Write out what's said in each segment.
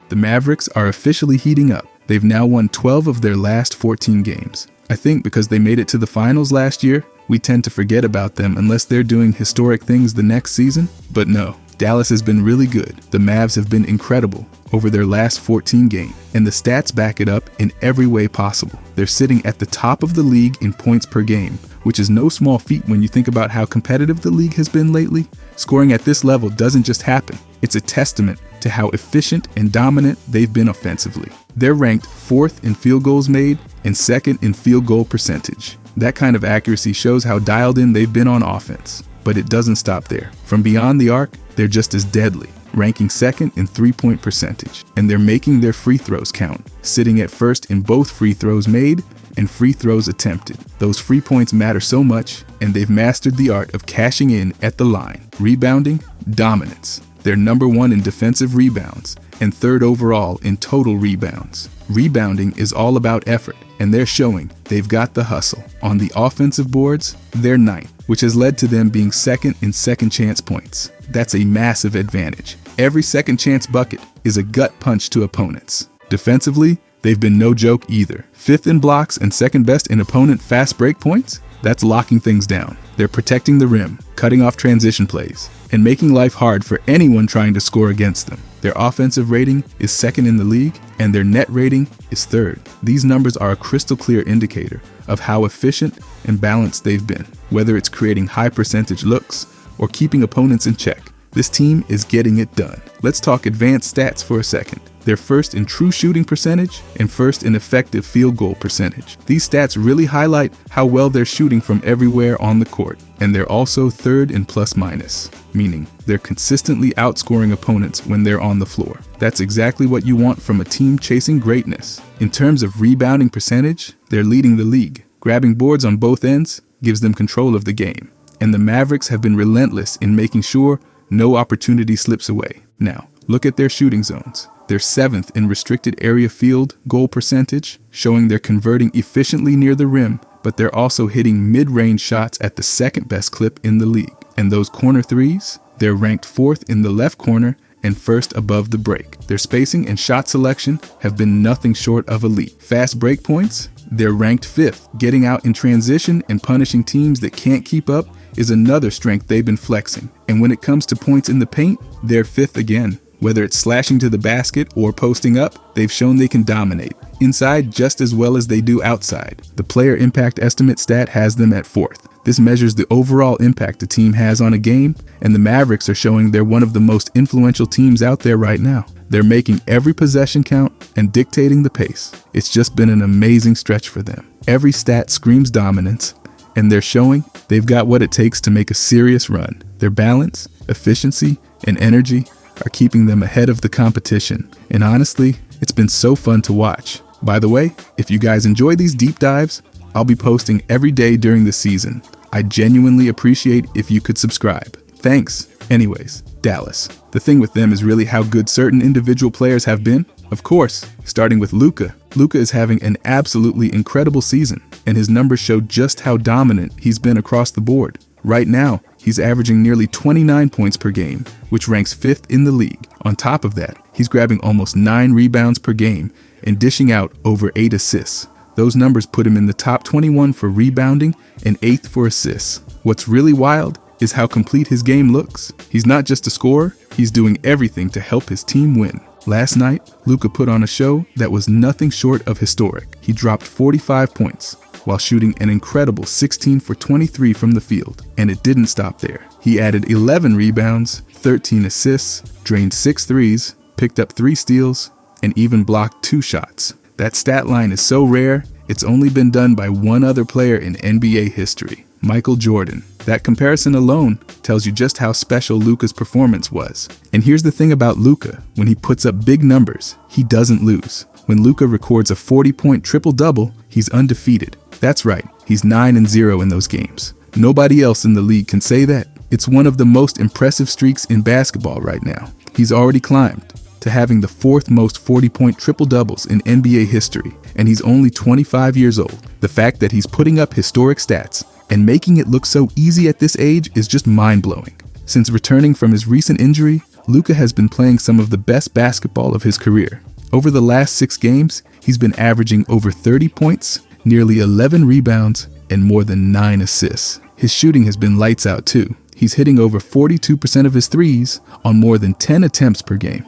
The Mavericks are officially heating up. They've now won 12 of their last 14 games. I think because they made it to the finals last year, we tend to forget about them unless they're doing historic things the next season. But no, Dallas has been really good. The Mavs have been incredible over their last 14 games, and the stats back it up in every way possible. They're sitting at the top of the league in points per game, which is no small feat when you think about how competitive the league has been lately. Scoring at this level doesn't just happen. It's a testament to how efficient and dominant they've been offensively. They're ranked 4th in field goals made and 2nd in field goal percentage. That kind of accuracy shows how dialed in they've been on offense. But it doesn't stop there. From beyond the arc, they're just as deadly, ranking 2nd in three-point percentage. And they're making their free throws count, sitting at 1st in both free throws made and free throws attempted. Those free points matter so much, and they've mastered the art of cashing in at the line. Rebounding, dominance. They're number 1 in defensive rebounds and 3rd overall in total rebounds. Rebounding is all about effort, and they're showing they've got the hustle. On the offensive boards, they're 9th, which has led to them being 2nd in second chance points. That's a massive advantage. Every second chance bucket is a gut punch to opponents. Defensively, they've been no joke either. 5th in blocks and 2nd best in opponent fast break points? That's locking things down. They're protecting the rim, cutting off transition plays, and making life hard for anyone trying to score against them. Their offensive rating is 2nd in the league, and their net rating is 3rd. These numbers are a crystal clear indicator of how efficient and balanced they've been. Whether it's creating high percentage looks or keeping opponents in check, this team is getting it done. Let's talk advanced stats for a second. They're 1st in true shooting percentage and 1st in effective field goal percentage. These stats really highlight how well they're shooting from everywhere on the court. And they're also 3rd in plus minus, meaning they're consistently outscoring opponents when they're on the floor. That's exactly what you want from a team chasing greatness. In terms of rebounding percentage, they're leading the league. Grabbing boards on both ends gives them control of the game. And the Mavericks have been relentless in making sure no opportunity slips away. Now, look at their shooting zones. They're 7th in restricted area field goal percentage, showing they're converting efficiently near the rim, but they're also hitting mid-range shots at the 2nd best clip in the league. And those corner threes, they're ranked 4th in the left corner and 1st above the break. Their spacing and shot selection have been nothing short of elite. Fast break points, they're ranked 5th. Getting out in transition and punishing teams that can't keep up is another strength they've been flexing. And when it comes to points in the paint, they're 5th again. Whether it's slashing to the basket or posting up, they've shown they can dominate inside just as well as they do outside. The player impact estimate stat has them at 4th. This measures the overall impact a team has on a game, and the Mavericks are showing they're one of the most influential teams out there right now. They're making every possession count and dictating the pace. It's just been an amazing stretch for them. Every stat screams dominance, and they're showing they've got what it takes to make a serious run. Their balance, efficiency, and energy are keeping them ahead of the competition. And honestly, it's been so fun to watch. By the way, if you guys enjoy these deep dives, I'll be posting every day during the season. I genuinely appreciate if you could subscribe. Thanks. Anyways, Dallas. The thing with them is really how good certain individual players have been. Of course, starting with Luka. Luka is having an absolutely incredible season, and his numbers show just how dominant he's been across the board. Right now, he's averaging nearly 29 points per game, which ranks 5th in the league. On top of that, he's grabbing almost 9 rebounds per game and dishing out over 8 assists. Those numbers put him in the top 21 for rebounding and 8th for assists. What's really wild is how complete his game looks. He's not just a scorer, he's doing everything to help his team win. Last night, Luka put on a show that was nothing short of historic. He dropped 45 points while shooting an incredible 16 for 23 from the field. And it didn't stop there. He added 11 rebounds, 13 assists, drained 6 threes, picked up 3 steals, and even blocked 2 shots. That stat line is so rare, it's only been done by one other player in NBA history, Michael Jordan. That comparison alone tells you just how special Luka's performance was. And here's the thing about Luka, when he puts up big numbers, he doesn't lose. When Luka records a 40-point triple-double, he's undefeated. That's right, he's 9-0 in those games. Nobody else in the league can say that. It's one of the most impressive streaks in basketball right now. He's already climbed to having the 4th most 40-point triple-doubles in NBA history, and he's only 25 years old. The fact that he's putting up historic stats and making it look so easy at this age is just mind-blowing. Since returning from his recent injury, Luka has been playing some of the best basketball of his career. Over the last 6 games, he's been averaging over 30 points, nearly 11 rebounds, and more than 9 assists. His shooting has been lights out too. He's hitting over 42% of his threes on more than 10 attempts per game.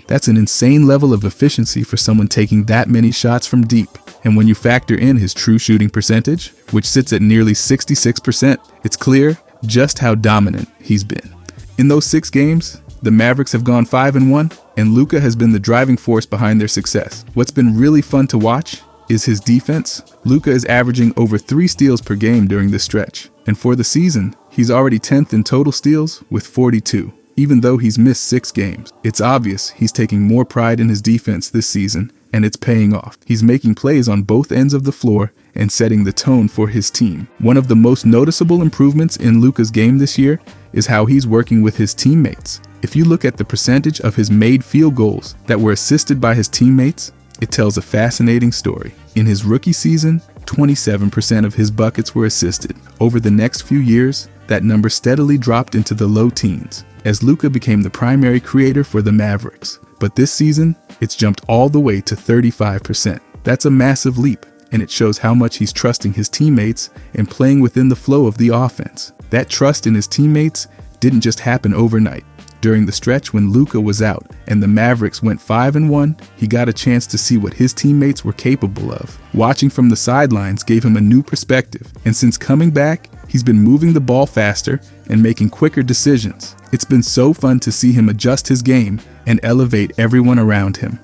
That's an insane level of efficiency for someone taking that many shots from deep. And when you factor in his true shooting percentage, which sits at nearly 66%, it's clear just how dominant he's been. In those 6 games, the Mavericks have gone 5-1, and Luka has been the driving force behind their success. What's been really fun to watch is his defense. Luka is averaging over 3 steals per game during this stretch. And for the season, he's already 10th in total steals with 42. Even though he's missed 6 games, it's obvious he's taking more pride in his defense this season, and it's paying off. He's making plays on both ends of the floor and setting the tone for his team. One of the most noticeable improvements in Luka's game this year is how he's working with his teammates. If you look at the percentage of his made field goals that were assisted by his teammates, it tells a fascinating story. In his rookie season, 27% of his buckets were assisted. Over the next few years, that number steadily dropped into the low teens as Luka became the primary creator for the Mavericks. But this season, it's jumped all the way to 35%. That's a massive leap, and it shows how much he's trusting his teammates and playing within the flow of the offense. That trust in his teammates didn't just happen overnight. During the stretch when Luka was out and the Mavericks went 5-1, he got a chance to see what his teammates were capable of. Watching from the sidelines gave him a new perspective, and since coming back, he's been moving the ball faster and making quicker decisions. It's been so fun to see him adjust his game and elevate everyone around him.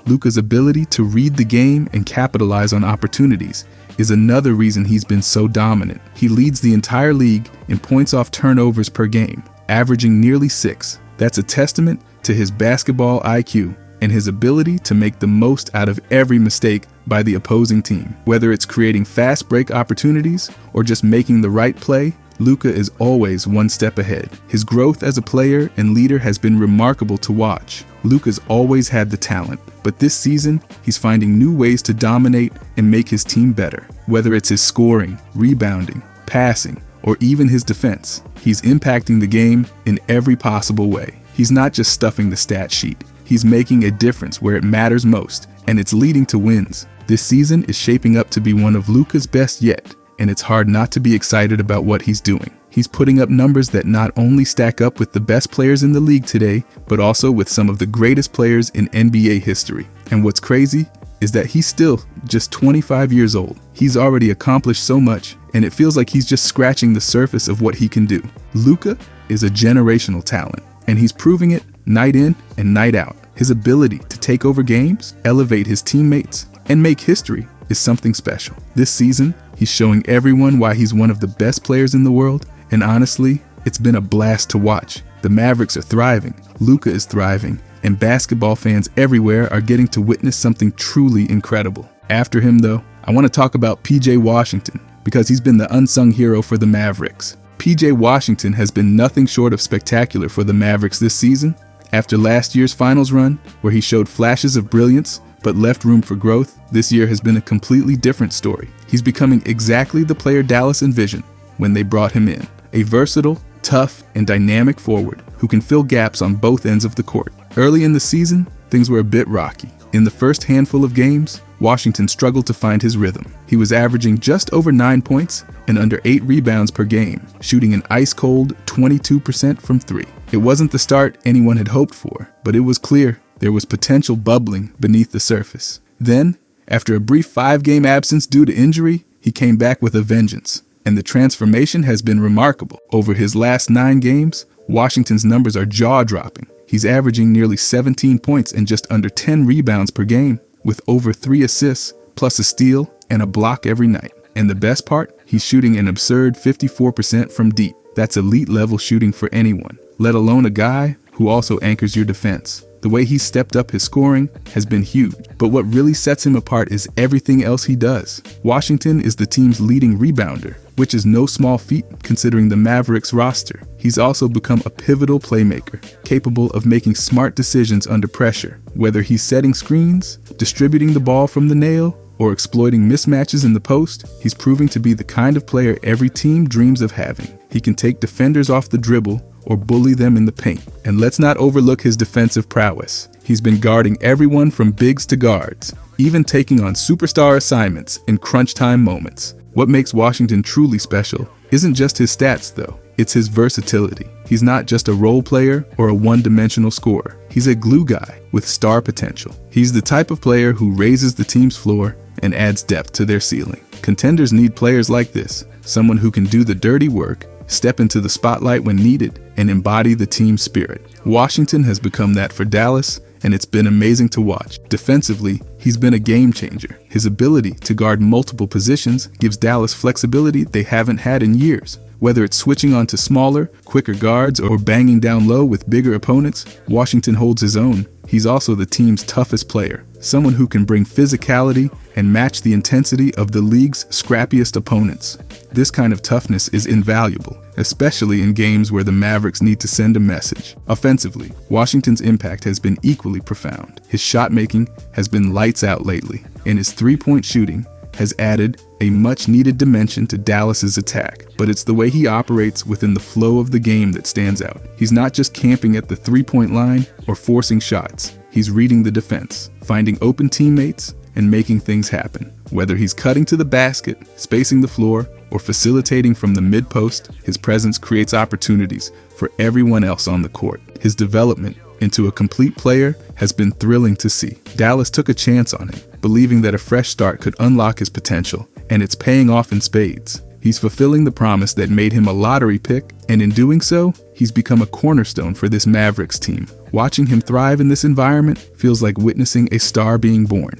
Luka's ability to read the game and capitalize on opportunities is another reason he's been so dominant. He leads the entire league in points off turnovers per game, averaging nearly 6. That's a testament to his basketball IQ and his ability to make the most out of every mistake by the opposing team. Whether it's creating fast break opportunities or just making the right play, Luka is always one step ahead. His growth as a player and leader has been remarkable to watch. Luka's always had the talent, but this season, he's finding new ways to dominate and make his team better. Whether it's his scoring, rebounding, passing, or even his defense, he's impacting the game in every possible way. He's not just stuffing the stat sheet. He's making a difference where it matters most, and it's leading to wins. This season is shaping up to be one of Luka's best yet, and it's hard not to be excited about what he's doing. He's putting up numbers that not only stack up with the best players in the league today, but also with some of the greatest players in NBA history. And what's crazy is that he's still just 25 years old. He's already accomplished so much, and it feels like he's just scratching the surface of what he can do. Luka is a generational talent, and he's proving it night in and night out. His ability to take over games, elevate his teammates, and make history is something special. This season, he's showing everyone why he's one of the best players in the world, and honestly, it's been a blast to watch. The Mavericks are thriving, Luka is thriving, and basketball fans everywhere are getting to witness something truly incredible. After him, though, I want to talk about PJ Washington, because he's been the unsung hero for the Mavericks. PJ Washington has been nothing short of spectacular for the Mavericks this season. After last year's finals run, where he showed flashes of brilliance but left room for growth, this year has been a completely different story. He's becoming exactly the player Dallas envisioned when they brought him in. A versatile, tough, and dynamic forward who can fill gaps on both ends of the court. Early in the season, things were a bit rocky. In the first handful of games, Washington struggled to find his rhythm. He was averaging just over 9 points and under 8 rebounds per game, shooting an ice-cold 22% from 3. It wasn't the start anyone had hoped for, but it was clear there was potential bubbling beneath the surface. Then, after a brief 5-game absence due to injury, he came back with a vengeance, and the transformation has been remarkable. Over his last 9 games, Washington's numbers are jaw-dropping. He's averaging nearly 17 points and just under 10 rebounds per game, with over 3 assists, plus a steal and a block every night. And the best part, he's shooting an absurd 54% from deep. That's elite level shooting for anyone, let alone a guy who also anchors your defense. The way he's stepped up his scoring has been huge, but what really sets him apart is everything else he does. Washington is the team's leading rebounder, which is no small feat considering the Mavericks roster. He's also become a pivotal playmaker, capable of making smart decisions under pressure. Whether he's setting screens, distributing the ball from the nail, or exploiting mismatches in the post, he's proving to be the kind of player every team dreams of having. He can take defenders off the dribble or bully them in the paint. And let's not overlook his defensive prowess. He's been guarding everyone from bigs to guards, even taking on superstar assignments in crunch time moments. What makes Washington truly special isn't just his stats, though. It's his versatility. He's not just a role player or a one-dimensional scorer. He's a glue guy with star potential. He's the type of player who raises the team's floor and adds depth to their ceiling. Contenders need players like this, someone who can do the dirty work, step into the spotlight when needed, and embody the team spirit. Washington has become that for Dallas, and it's been amazing to watch. Defensively, he's been a game changer. His ability to guard multiple positions gives Dallas flexibility they haven't had in years. Whether it's switching onto smaller, quicker guards or banging down low with bigger opponents, Washington holds his own. He's also the team's toughest player, someone who can bring physicality and match the intensity of the league's scrappiest opponents. This kind of toughness is invaluable, especially in games where the Mavericks need to send a message. Offensively, Washington's impact has been equally profound. His shot making has been lights out lately, and his three-point shooting has added a much-needed dimension to Dallas's attack. But it's the way he operates within the flow of the game that stands out. He's not just camping at the three-point line or forcing shots. He's reading the defense, finding open teammates, and making things happen. Whether he's cutting to the basket, spacing the floor, or facilitating from the mid-post, his presence creates opportunities for everyone else on the court. His development into a complete player has been thrilling to see. Dallas took a chance on him, believing that a fresh start could unlock his potential, and it's paying off in spades. He's fulfilling the promise that made him a lottery pick, and in doing so, he's become a cornerstone for this Mavericks team. Watching him thrive in this environment feels like witnessing a star being born.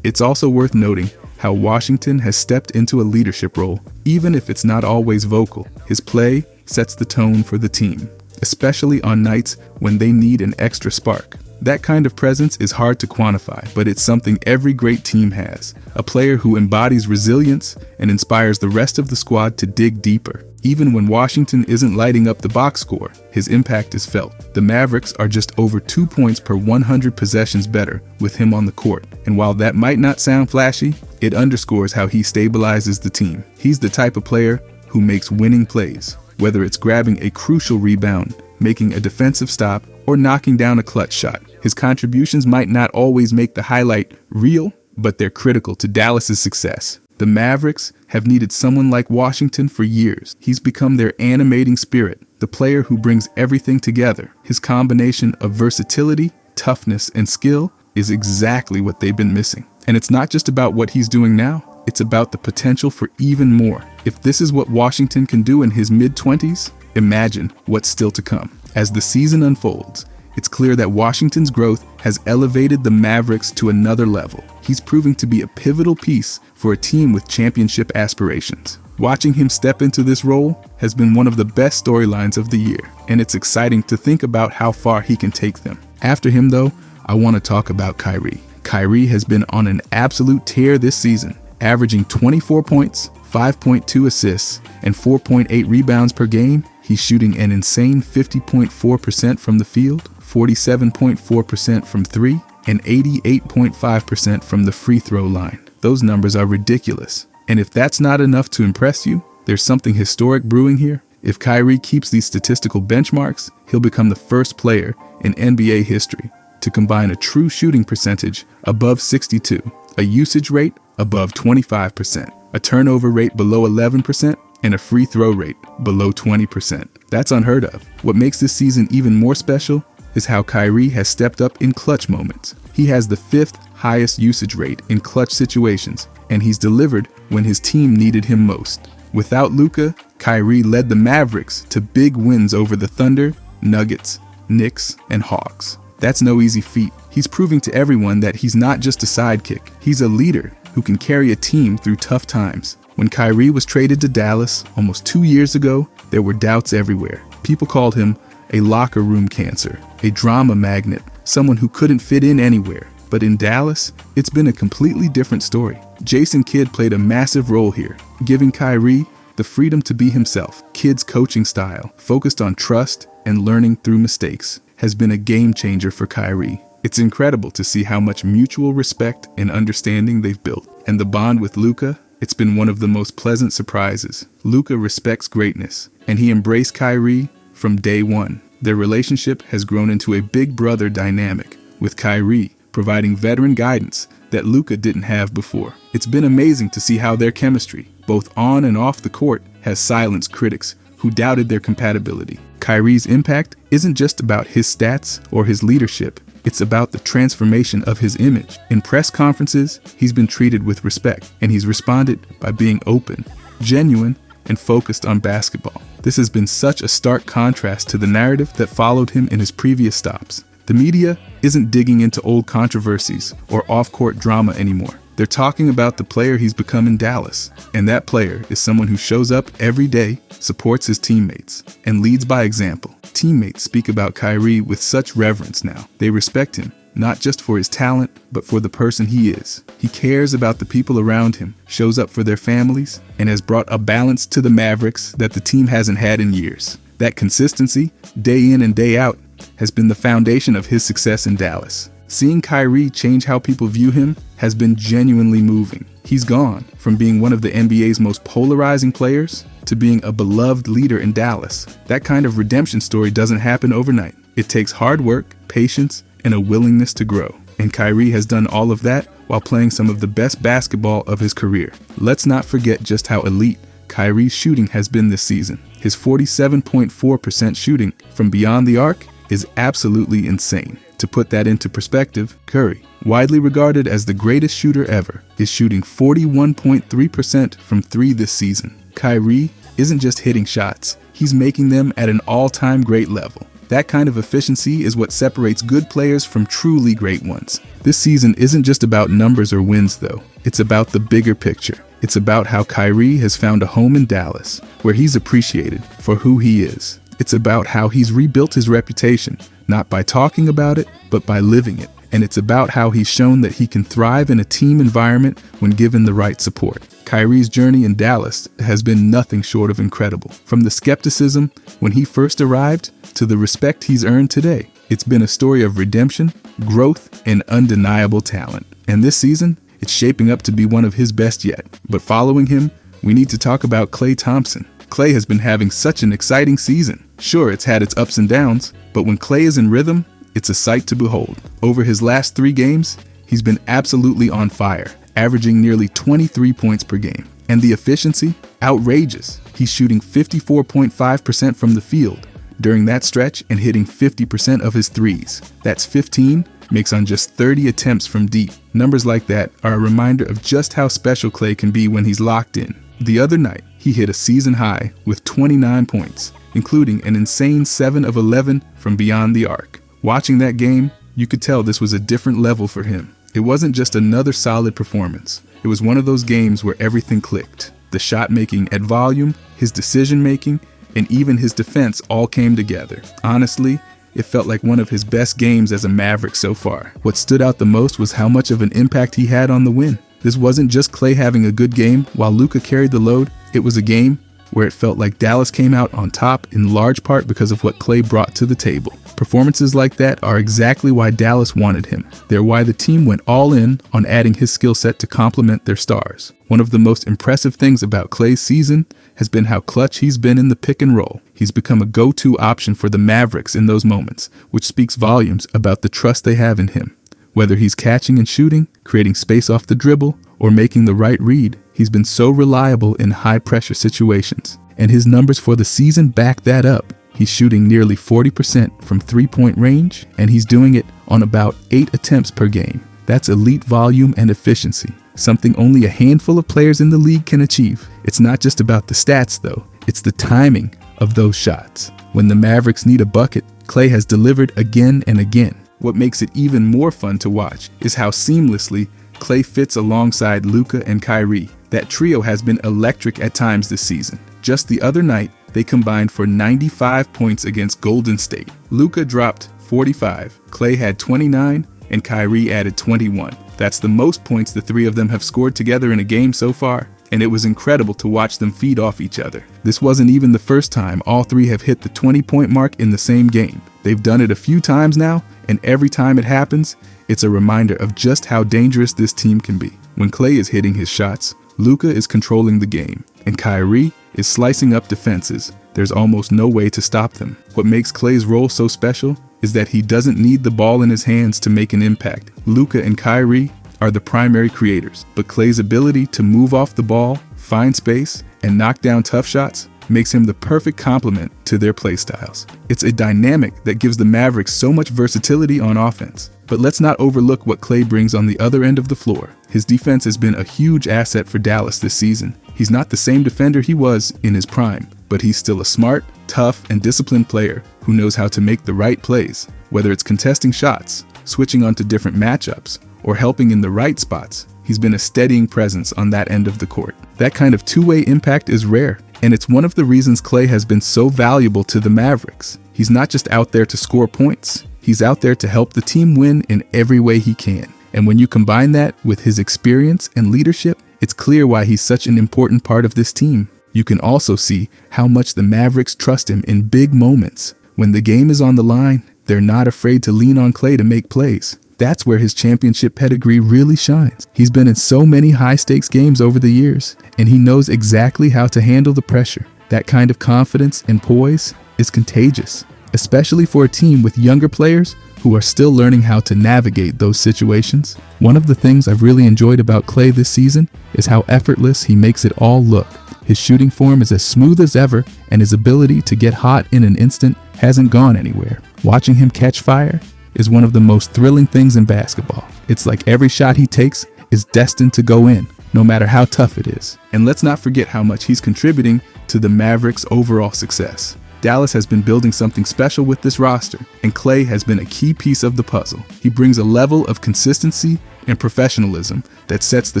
It's also worth noting how Washington has stepped into a leadership role, even if it's not always vocal. His play sets the tone for the team, especially on nights when they need an extra spark. That kind of presence is hard to quantify, but it's something every great team has. A player who embodies resilience and inspires the rest of the squad to dig deeper. Even when Washington isn't lighting up the box score, his impact is felt. The Mavericks are just over 2 points per 100 possessions better with him on the court. And while that might not sound flashy, it underscores how he stabilizes the team. He's the type of player who makes winning plays, whether it's grabbing a crucial rebound, making a defensive stop, or knocking down a clutch shot. His contributions might not always make the highlight reel, but they're critical to Dallas's success. The Mavericks have needed someone like Washington for years. He's become their animating spirit, the player who brings everything together. His combination of versatility, toughness, and skill is exactly what they've been missing. And it's not just about what he's doing now, it's about the potential for even more. If this is what Washington can do in his mid-20s, imagine what's still to come. As the season unfolds, it's clear that Washington's growth has elevated the Mavericks to another level. He's proving to be a pivotal piece for a team with championship aspirations. Watching him step into this role has been one of the best storylines of the year, and it's exciting to think about how far he can take them. After him, though, I want to talk about Kyrie. Kyrie has been on an absolute tear this season, averaging 24 points, 5.2 assists, and 4.8 rebounds per game. He's shooting an insane 50.4% from the field, 47.4% from three, and 88.5% from the free throw line. Those numbers are ridiculous. And if that's not enough to impress you, there's something historic brewing here. If Kyrie keeps these statistical benchmarks, he'll become the first player in NBA history to combine a true shooting percentage above 62, a usage rate above 25%, a turnover rate below 11%, and a free throw rate below 20%. That's unheard of. What makes this season even more special is how Kyrie has stepped up in clutch moments. He has the 5th highest usage rate in clutch situations, and he's delivered when his team needed him most. Without Luka, Kyrie led the Mavericks to big wins over the Thunder, Nuggets, Knicks, and Hawks. That's no easy feat. He's proving to everyone that he's not just a sidekick. He's a leader who can carry a team through tough times. When Kyrie was traded to Dallas almost 2 years ago, there were doubts everywhere. People called him a locker room cancer, a drama magnet, someone who couldn't fit in anywhere. But in Dallas, it's been a completely different story. Jason Kidd played a massive role here, giving Kyrie the freedom to be himself. Kidd's coaching style, focused on trust and learning through mistakes, has been a game changer for Kyrie. It's incredible to see how much mutual respect and understanding they've built. And the bond with Luka, it's been one of the most pleasant surprises. Luka respects greatness, and he embraced Kyrie from day one. Their relationship has grown into a big brother dynamic, with Kyrie providing veteran guidance that Luka didn't have before. It's been amazing to see how their chemistry, both on and off the court, has silenced critics who doubted their compatibility. Kyrie's impact isn't just about his stats or his leadership. It's about the transformation of his image. In press conferences, he's been treated with respect, and he's responded by being open, genuine, and focused on basketball. This has been such a stark contrast to the narrative that followed him in his previous stops. The media isn't digging into old controversies or off-court drama anymore. They're talking about the player he's become in Dallas, and that player is someone who shows up every day, supports his teammates, and leads by example. Teammates speak about Kyrie with such reverence now. They respect him, not just for his talent, but for the person he is. He cares about the people around him, shows up for their families, and has brought a balance to the Mavericks that the team hasn't had in years. That consistency, day in and day out, has been the foundation of his success in Dallas. Seeing Kyrie change how people view him has been genuinely moving. He's gone from being one of the NBA's most polarizing players to being a beloved leader in Dallas. That kind of redemption story doesn't happen overnight. It takes hard work, patience, and a willingness to grow. And Kyrie has done all of that while playing some of the best basketball of his career. Let's not forget just how elite Kyrie's shooting has been this season. His 47.4% shooting from beyond the arc is absolutely insane. To put that into perspective, Curry, widely regarded as the greatest shooter ever, is shooting 41.3% from three this season. Kyrie isn't just hitting shots, he's making them at an all-time great level. That kind of efficiency is what separates good players from truly great ones. This season isn't just about numbers or wins though, it's about the bigger picture. It's about how Kyrie has found a home in Dallas, where he's appreciated for who he is. It's about how he's rebuilt his reputation, not by talking about it, but by living it. And it's about how he's shown that he can thrive in a team environment when given the right support. Kyrie's journey in Dallas has been nothing short of incredible. From the skepticism when he first arrived to the respect he's earned today, it's been a story of redemption, growth, and undeniable talent. And this season, it's shaping up to be one of his best yet. But following him, we need to talk about Klay Thompson. Klay has been having such an exciting season. Sure, it's had its ups and downs, but when Klay is in rhythm, it's a sight to behold. Over his last 3 games, he's been absolutely on fire, averaging nearly 23 points per game. And the efficiency? Outrageous. He's shooting 54.5% from the field during that stretch and hitting 50% of his threes. That's 15 makes on just 30 attempts from deep. Numbers like that are a reminder of just how special Klay can be when he's locked in. The other night, he hit a season high with 29 points, including an insane 7 of 11 from beyond the arc. Watching that game, you could tell this was a different level for him. It wasn't just another solid performance. It was one of those games where everything clicked. The shot making at volume, his decision making, and even his defense all came together. Honestly, it felt like one of his best games as a Maverick so far. What stood out the most was how much of an impact he had on the win. This wasn't just Klay having a good game while Luka carried the load. It was a game where it felt like Dallas came out on top in large part because of what Klay brought to the table. Performances like that are exactly why Dallas wanted him. They're why the team went all in on adding his skill set to complement their stars. One of the most impressive things about Klay's season has been how clutch he's been in the pick and roll. He's become a go-to option for the Mavericks in those moments, which speaks volumes about the trust they have in him. Whether he's catching and shooting, creating space off the dribble, or making the right read, he's been so reliable in high-pressure situations. And his numbers for the season back that up. He's shooting nearly 40% from three-point range, and he's doing it on about 8 attempts per game. That's elite volume and efficiency, something only a handful of players in the league can achieve. It's not just about the stats, though. It's the timing of those shots. When the Mavericks need a bucket, Klay has delivered again and again. What makes it even more fun to watch is how seamlessly Klay fits alongside Luka and Kyrie. That trio has been electric at times this season. Just the other night, they combined for 95 points against Golden State. Luka dropped 45, Klay had 29, and Kyrie added 21. That's the most points the three of them have scored together in a game so far, and it was incredible to watch them feed off each other. This wasn't even the first time all three have hit the 20-point mark in the same game. They've done it a few times now, and every time it happens, it's a reminder of just how dangerous this team can be. When Klay is hitting his shots, Luka is controlling the game, and Kyrie is slicing up defenses. there's almost no way to stop them. What makes Klay's role so special is that he doesn't need the ball in his hands to make an impact. Luka and Kyrie are the primary creators, but Klay's ability to move off the ball, find space, and knock down tough shots makes him the perfect complement to their play styles. It's a dynamic that gives the Mavericks so much versatility on offense. But let's not overlook what Klay brings on the other end of the floor. His defense has been a huge asset for Dallas this season. He's not the same defender he was in his prime, but he's still a smart, tough, and disciplined player who knows how to make the right plays, whether it's contesting shots, switching onto different matchups, or helping in the right spots. He's been a steadying presence on that end of the court. That kind of two-way impact is rare, and it's one of the reasons Klay has been so valuable to the Mavericks. He's not just out there to score points, he's out there to help the team win in every way he can. And when you combine that with his experience and leadership, it's clear why he's such an important part of this team. You can also see how much the Mavericks trust him in big moments. When the game is on the line, they're not afraid to lean on Klay to make plays. That's where his championship pedigree really shines. He's been in so many high-stakes games over the years, and he knows exactly how to handle the pressure. That kind of confidence and poise is contagious, especially for a team with younger players who are still learning how to navigate those situations. One of the things I've really enjoyed about Klay this season is how effortless he makes it all look. His shooting form is as smooth as ever, and his ability to get hot in an instant hasn't gone anywhere. Watching him catch fire is one of the most thrilling things in basketball. It's like every shot he takes is destined to go in, no matter how tough it is. And let's not forget how much he's contributing to the Mavericks' overall success. Dallas has been building something special with this roster, and Klay has been a key piece of the puzzle. He brings a level of consistency and professionalism that sets the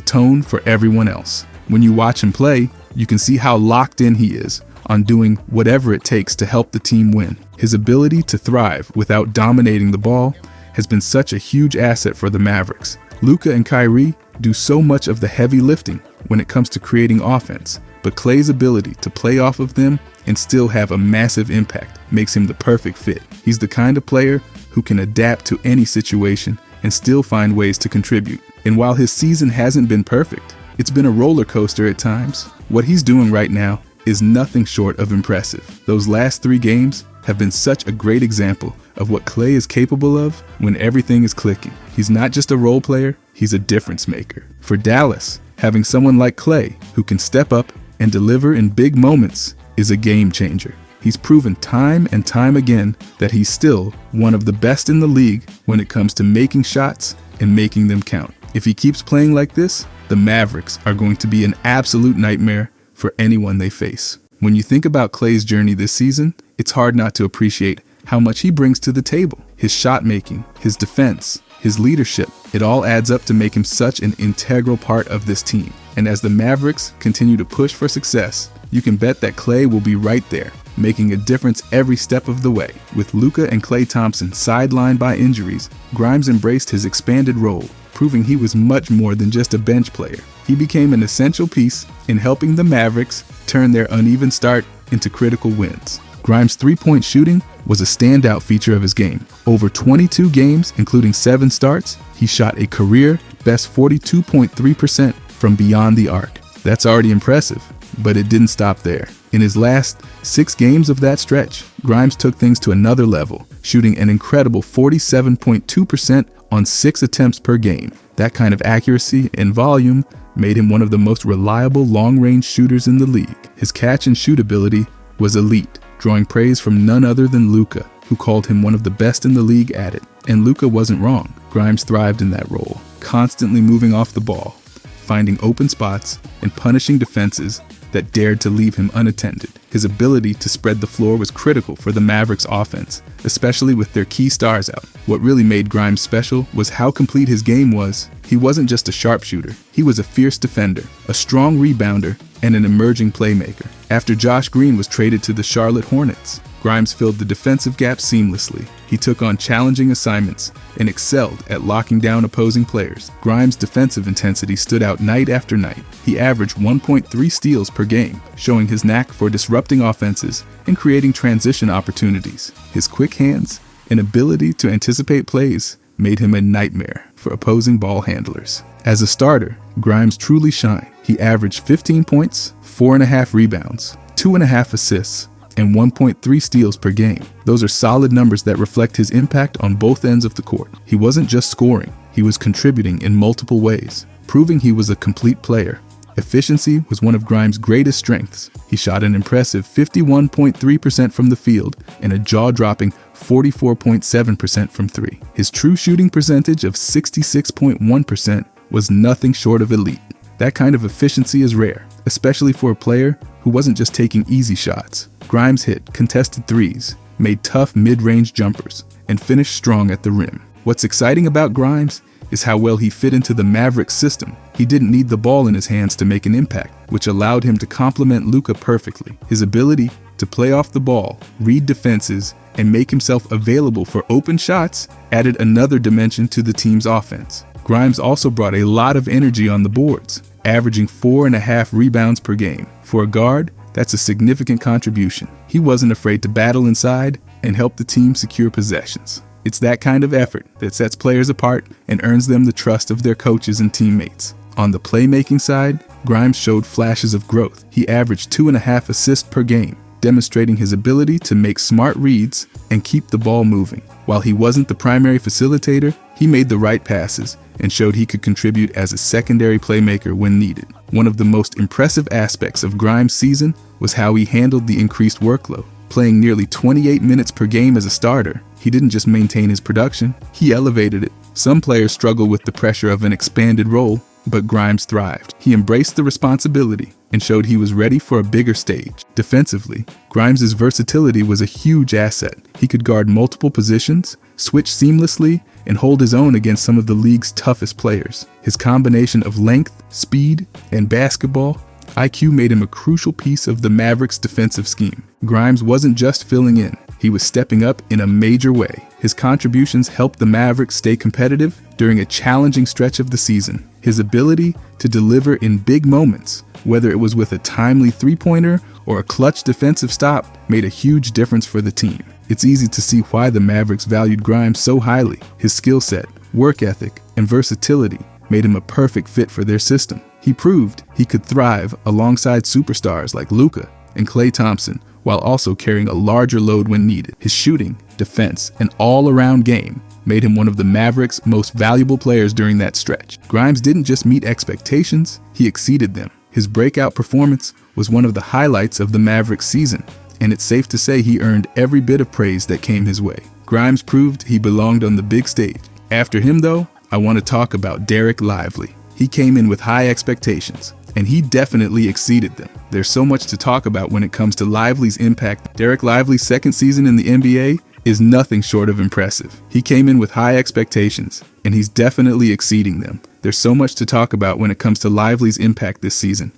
tone for everyone else. When you watch him play, you can see how locked in he is on doing whatever it takes to help the team win. His ability to thrive without dominating the ball has been such a huge asset for the Mavericks. Luka and Kyrie do so much of the heavy lifting when it comes to creating offense, but Klay's ability to play off of them and still have a massive impact makes him the perfect fit. He's the kind of player who can adapt to any situation and still find ways to contribute. And while his season hasn't been perfect, it's been a roller coaster at times. What he's doing right now is nothing short of impressive. Those last 3 games have been such a great example of what Klay is capable of when everything is clicking. He's not just a role player, he's a difference maker. For Dallas, having someone like Klay who can step up and deliver in big moments is a game changer. He's proven time and time again that he's still one of the best in the league when it comes to making shots and making them count. If he keeps playing like this, the Mavericks are going to be an absolute nightmare for anyone they face. When you think about Klay's journey this season, it's hard not to appreciate how much he brings to the table. His shot making, his defense, his leadership, it all adds up to make him such an integral part of this team. And as the Mavericks continue to push for success, you can bet that Klay will be right there, making a difference every step of the way. With Luka and Klay Thompson sidelined by injuries, Grimes embraced his expanded role, proving he was much more than just a bench player. He became an essential piece in helping the Mavericks turn their uneven start into critical wins. Grimes' three-point shooting was a standout feature of his game. Over 22 games, including 7 starts, he shot a career-best 42.3% from beyond the arc. That's already impressive, but it didn't stop there. In his last 6 games of that stretch, Grimes took things to another level, shooting an incredible 47.2% on 6 attempts per game. That kind of accuracy and volume made him one of the most reliable long-range shooters in the league. His catch-and-shoot ability was elite, drawing praise from none other than Luka, who called him one of the best in the league at it. And Luka wasn't wrong. Grimes thrived in that role, constantly moving off the ball, finding open spots, and punishing defenses that dared to leave him unattended. His ability to spread the floor was critical for the Mavericks' offense, especially with their key stars out. What really made Grimes special was how complete his game was. He wasn't just a sharpshooter, he was a fierce defender, a strong rebounder, and an emerging playmaker. After Josh Green was traded to the Charlotte Hornets, Grimes filled the defensive gap seamlessly. He took on challenging assignments and excelled at locking down opposing players. Grimes' defensive intensity stood out night after night. He averaged 1.3 steals per game, showing his knack for disrupting offenses and creating transition opportunities. His quick hands and ability to anticipate plays made him a nightmare for opposing ball handlers. As a starter, Grimes truly shined. He averaged 15 points, 4.5 rebounds, 2.5 assists, and 1.3 steals per game. Those are solid numbers that reflect his impact on both ends of the court. He wasn't just scoring, he was contributing in multiple ways, proving he was a complete player. Efficiency was one of Grimes' greatest strengths. He shot an impressive 51.3% from the field and a jaw-dropping 44.7% from three. His true shooting percentage of 66.1% was nothing short of elite. That kind of efficiency is rare, especially for a player who wasn't just taking easy shots. Grimes hit contested threes, made tough mid-range jumpers, and finished strong at the rim. What's exciting about Grimes is how well he fit into the Mavericks system. He didn't need the ball in his hands to make an impact, which allowed him to complement Luka perfectly. His ability to play off the ball, read defenses, and make himself available for open shots added another dimension to the team's offense. Grimes also brought a lot of energy on the boards, averaging 4.5 rebounds per game. For a guard, that's a significant contribution. He wasn't afraid to battle inside and help the team secure possessions. It's that kind of effort that sets players apart and earns them the trust of their coaches and teammates. On the playmaking side, Grimes showed flashes of growth. He averaged 2.5 assists per game, demonstrating his ability to make smart reads and keep the ball moving. While he wasn't the primary facilitator, he made the right passes and showed he could contribute as a secondary playmaker when needed. One of the most impressive aspects of Grimes' season was how he handled the increased workload. Playing nearly 28 minutes per game as a starter, he didn't just maintain his production, he elevated it. Some players struggle with the pressure of an expanded role, but Grimes thrived. He embraced the responsibility and showed he was ready for a bigger stage. Defensively, Grimes' versatility was a huge asset. He could guard multiple positions, switch seamlessly, and hold his own against some of the league's toughest players. His combination of length, speed, and basketball IQ made him a crucial piece of the Mavericks' defensive scheme. Grimes wasn't just filling in, he was stepping up in a major way. His contributions helped the Mavericks stay competitive during a challenging stretch of the season. His ability to deliver in big moments, whether it was with a timely three-pointer or a clutch defensive stop, made a huge difference for the team. It's easy to see why the Mavericks valued Grimes so highly. His skill set, work ethic, and versatility made him a perfect fit for their system. He proved he could thrive alongside superstars like Luka and Klay Thompson while also carrying a larger load when needed. His shooting, defense, and all-around game made him one of the Mavericks' most valuable players during that stretch. Grimes didn't just meet expectations, he exceeded them. His breakout performance was one of the highlights of the Mavericks season, and it's safe to say he earned every bit of praise that came his way. Grimes proved he belonged on the big stage. After him, though, I want to talk about Dereck Lively. He came in with high expectations, and he definitely exceeded them. There's so much to talk about when it comes to Lively's impact. Dereck Lively's second season in the NBA is nothing short of impressive. He came in with high expectations, and he's definitely exceeding them. There's so much to talk about when it comes to Lively's impact this season.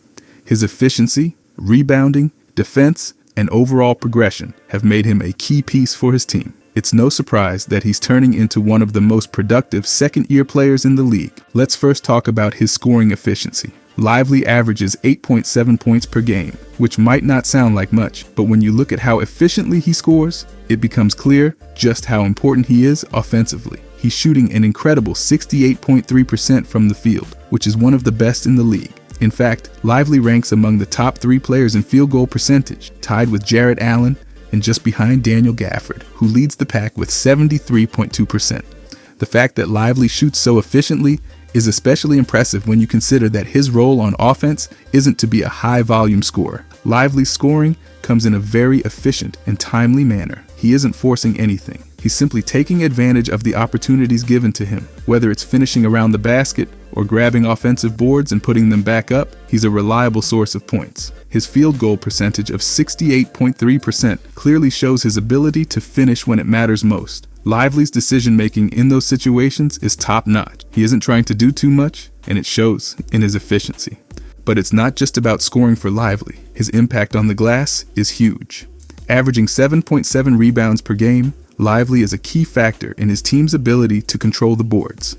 His efficiency, rebounding, defense, and overall progression have made him a key piece for his team. It's no surprise that he's turning into one of the most productive second-year players in the league. Let's first talk about his scoring efficiency. Lively averages 8.7 points per game, which might not sound like much, but when you look at how efficiently he scores, it becomes clear just how important he is offensively. He's shooting an incredible 68.3% from the field, which is one of the best in the league. In fact, Lively ranks among the top 3 players in field goal percentage, tied with Jarrett Allen and just behind Daniel Gafford, who leads the pack with 73.2%. The fact that Lively shoots so efficiently is especially impressive when you consider that his role on offense isn't to be a high-volume scorer. Lively's scoring comes in a very efficient and timely manner. He isn't forcing anything. He's simply taking advantage of the opportunities given to him. Whether it's finishing around the basket or grabbing offensive boards and putting them back up, he's a reliable source of points. His field goal percentage of 68.3% clearly shows his ability to finish when it matters most. Lively's decision-making in those situations is top-notch. He isn't trying to do too much, and it shows in his efficiency. But it's not just about scoring for Lively. His impact on the glass is huge. Averaging 7.7 rebounds per game, Lively is a key factor in his team's ability to control the boards.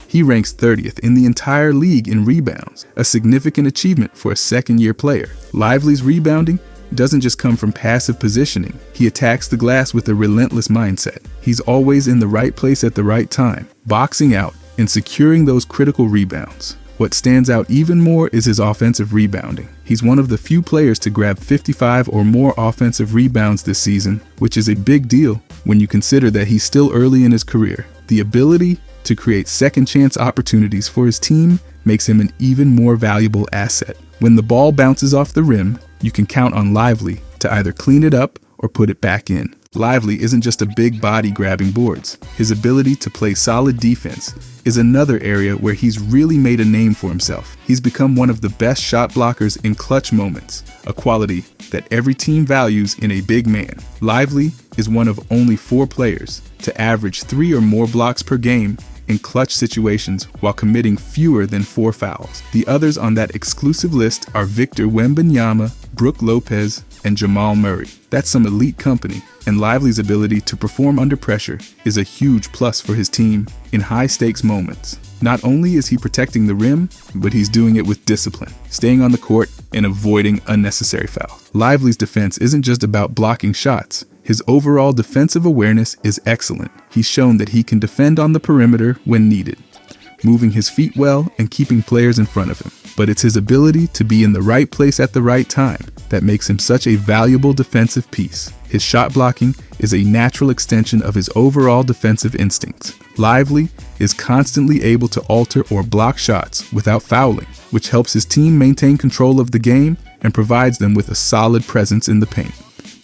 He ranks 30th in the entire league in rebounds, a significant achievement for a second-year player. Lively's rebounding doesn't just come from passive positioning. He attacks the glass with a relentless mindset. He's always in the right place at the right time, boxing out and securing those critical rebounds. What stands out even more is his offensive rebounding. He's one of the few players to grab 55 or more offensive rebounds this season, which is a big deal when you consider that he's still early in his career. The ability to create second-chance opportunities for his team makes him an even more valuable asset. When the ball bounces off the rim, you can count on Lively to either clean it up or put it back in. Lively isn't just a big body grabbing boards. His ability to play solid defense is another area where he's really made a name for himself. He's become one of the best shot blockers in clutch moments, a quality that every team values in a big man. Lively is one of only 4 players to average 3 or more blocks per game in clutch situations while committing fewer than 4 fouls. The others on that exclusive list are Victor Wembanyama, Brook Lopez, and Jamal Murray. That's some elite company, and Lively's ability to perform under pressure is a huge plus for his team in high-stakes moments. Not only is he protecting the rim, but he's doing it with discipline, staying on the court and avoiding unnecessary fouls. Lively's defense isn't just about blocking shots. His overall defensive awareness is excellent. He's shown that he can defend on the perimeter when needed, moving his feet well and keeping players in front of him. But it's his ability to be in the right place at the right time that makes him such a valuable defensive piece. His shot blocking is a natural extension of his overall defensive instincts. Lively is constantly able to alter or block shots without fouling, which helps his team maintain control of the game and provides them with a solid presence in the paint.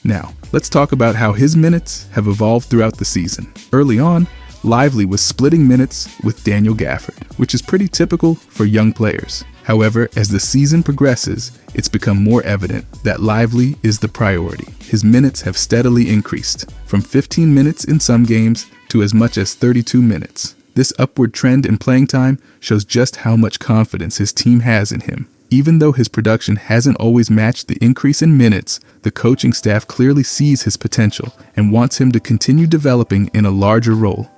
Now, let's talk about how his minutes have evolved throughout the season. Early on, Lively was splitting minutes with Daniel Gafford, which is pretty typical for young players. However, as the season progresses, it's become more evident that Lively is the priority. His minutes have steadily increased, from 15 minutes in some games to as much as 32 minutes. This upward trend in playing time shows just how much confidence his team has in him. Even though his production hasn't always matched the increase in minutes, the coaching staff clearly sees his potential and wants him to continue developing in a larger role.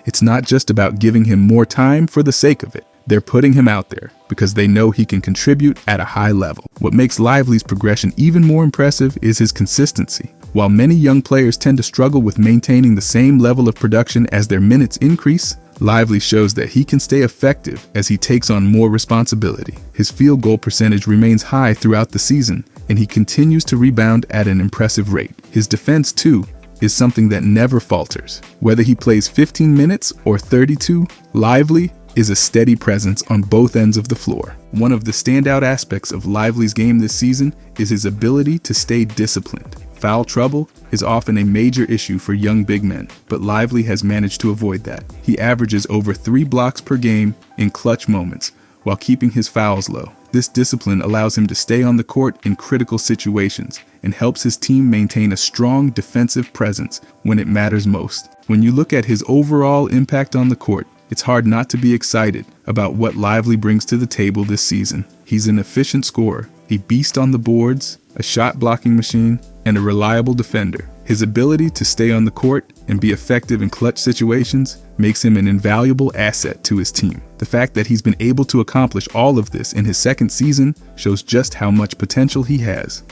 It's not just about giving him more time for the sake of it. They're putting him out there because they know he can contribute at a high level. What makes Lively's progression even more impressive is his consistency. While many young players tend to struggle with maintaining the same level of production as their minutes increase, Lively shows that he can stay effective as he takes on more responsibility. His field goal percentage remains high throughout the season, and he continues to rebound at an impressive rate. His defense, too, is something that never falters. Whether he plays 15 minutes or 32, Lively is a steady presence on both ends of the floor. One of the standout aspects of Lively's game this season is his ability to stay disciplined. Foul trouble is often a major issue for young big men, but Lively has managed to avoid that. He averages over 3 blocks per game in clutch moments while keeping his fouls low. This discipline allows him to stay on the court in critical situations and helps his team maintain a strong defensive presence when it matters most. When you look at his overall impact on the court, it's hard not to be excited about what Lively brings to the table this season. He's an efficient scorer, a beast on the boards, a shot blocking machine, and a reliable defender. His ability to stay on the court and be effective in clutch situations makes him an invaluable asset to his team. The fact that he's been able to accomplish all of this in his second season shows just how much potential he has.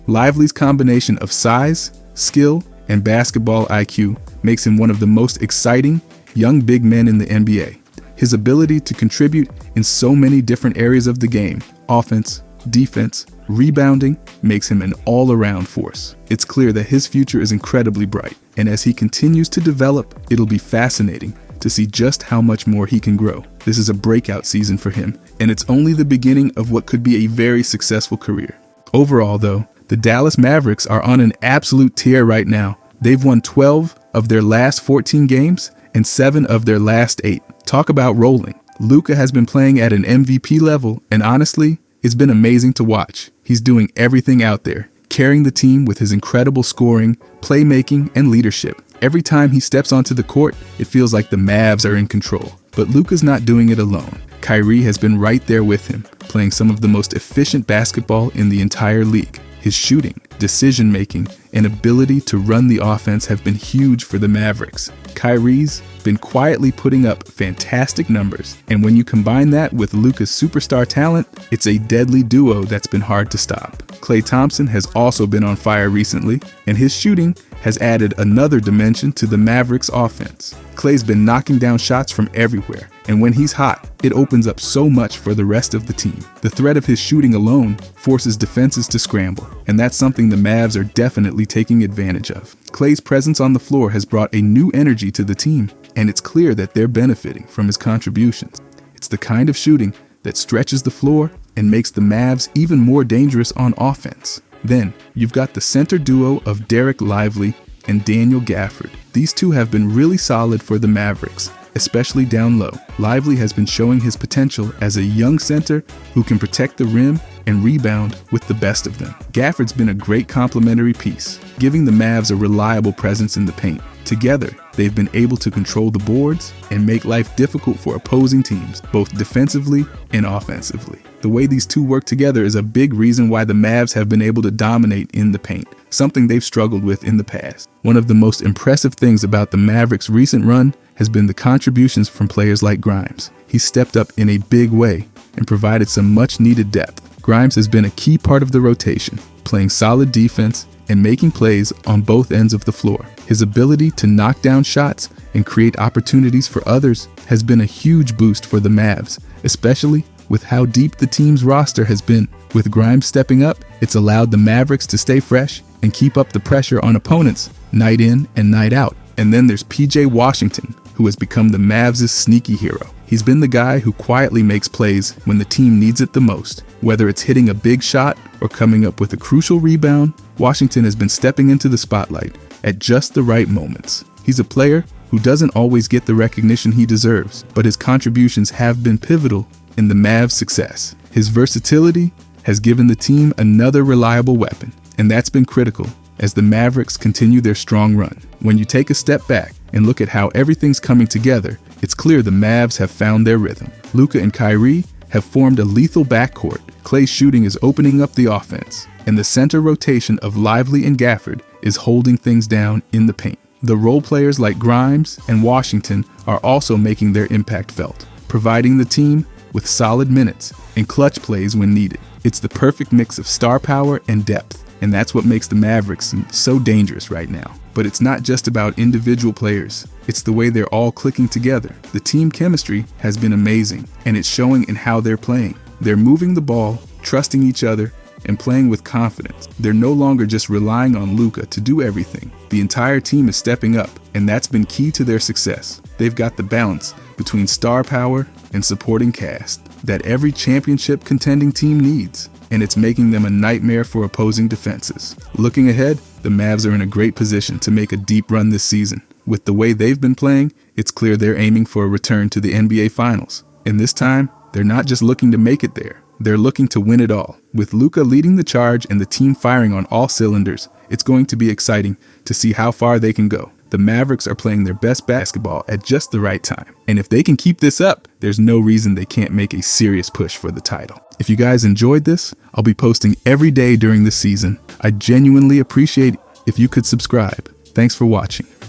Lively's combination of size, skill, and basketball IQ makes him one of the most exciting young big men in the NBA. His ability to contribute in so many different areas of the game, offense, defense, rebounding, makes him an all-around force. It's clear that his future is incredibly bright, and as he continues to develop, it'll be fascinating to see just how much more he can grow. This is a breakout season for him, and it's only the beginning of what could be a very successful career. Overall, though, the Dallas Mavericks are on an absolute tear right now. They've won 12 of their last 14 games and 7 of their last 8. Talk about rolling. Luka has been playing at an MVP level, and honestly, it's been amazing to watch. He's doing everything out there, carrying the team with his incredible scoring, playmaking, and leadership. Every time he steps onto the court, it feels like the Mavs are in control. But Luka's not doing it alone. Kyrie has been right there with him, playing some of the most efficient basketball in the entire league. His shooting, decision-making, and ability to run the offense have been huge for the Mavericks. Kyrie's been quietly putting up fantastic numbers, and when you combine that with Luka's superstar talent, it's a deadly duo that's been hard to stop. Klay Thompson has also been on fire recently, and his shooting has added another dimension to the Mavericks offense. Klay's been knocking down shots from everywhere, And when he's hot, it opens up so much for the rest of the team. The threat of his shooting alone forces defenses to scramble, and that's something the Mavs are definitely taking advantage of. Klay's presence on the floor has brought a new energy to the team, and it's clear that they're benefiting from his contributions. It's the kind of shooting that stretches the floor and makes the Mavs even more dangerous on offense. Then, you've got the center duo of Derek Lively and Daniel Gafford. These two have been really solid for the Mavericks, especially down low. Lively has been showing his potential as a young center who can protect the rim and rebound with the best of them. Gafford's been a great complementary piece, giving the Mavs a reliable presence in the paint. Together, they've been able to control the boards and make life difficult for opposing teams, both defensively and offensively. The way these two work together is a big reason why the Mavs have been able to dominate in the paint, something they've struggled with in the past. One of the most impressive things about the Mavericks' recent run has been the contributions from players like Grimes. He stepped up in a big way and provided some much-needed depth. Grimes has been a key part of the rotation, playing solid defense and making plays on both ends of the floor. His ability to knock down shots and create opportunities for others has been a huge boost for the Mavs, especially with how deep the team's roster has been. With Grimes stepping up, it's allowed the Mavericks to stay fresh and keep up the pressure on opponents night in and night out. And then there's PJ Washington, who has become the Mavs' sneaky hero. He's been the guy who quietly makes plays when the team needs it the most. Whether it's hitting a big shot or coming up with a crucial rebound, Washington has been stepping into the spotlight at just the right moments. He's a player who doesn't always get the recognition he deserves, but his contributions have been pivotal in the Mavs' success. His versatility has given the team another reliable weapon, and that's been critical as the Mavericks continue their strong run. When you take a step back and look at how everything's coming together, it's clear the Mavs have found their rhythm. Luka and Kyrie have formed a lethal backcourt. Klay's shooting is opening up the offense, and the center rotation of Lively and Gafford is holding things down in the paint. The role players like Grimes and Washington are also making their impact felt, providing the team with solid minutes and clutch plays when needed. It's the perfect mix of star power and depth, and that's what makes the Mavericks so dangerous right now. But it's not just about individual players. It's the way they're all clicking together. The team chemistry has been amazing, and it's showing in how they're playing. They're moving the ball, trusting each other, and playing with confidence. They're no longer just relying on Luka to do everything. The entire team is stepping up, and that's been key to their success. They've got the balance between star power and supporting cast that every championship contending team needs, and it's making them a nightmare for opposing defenses. Looking ahead, the Mavs are in a great position to make a deep run this season. With the way they've been playing, it's clear they're aiming for a return to the NBA Finals. And this time, they're not just looking to make it there. They're looking to win it all. With Luka leading the charge and the team firing on all cylinders, it's going to be exciting to see how far they can go. The Mavericks are playing their best basketball at just the right time. And if they can keep this up, there's no reason they can't make a serious push for the title. If you guys enjoyed this, I'll be posting every day during the season. I genuinely appreciate if you could subscribe. Thanks for watching.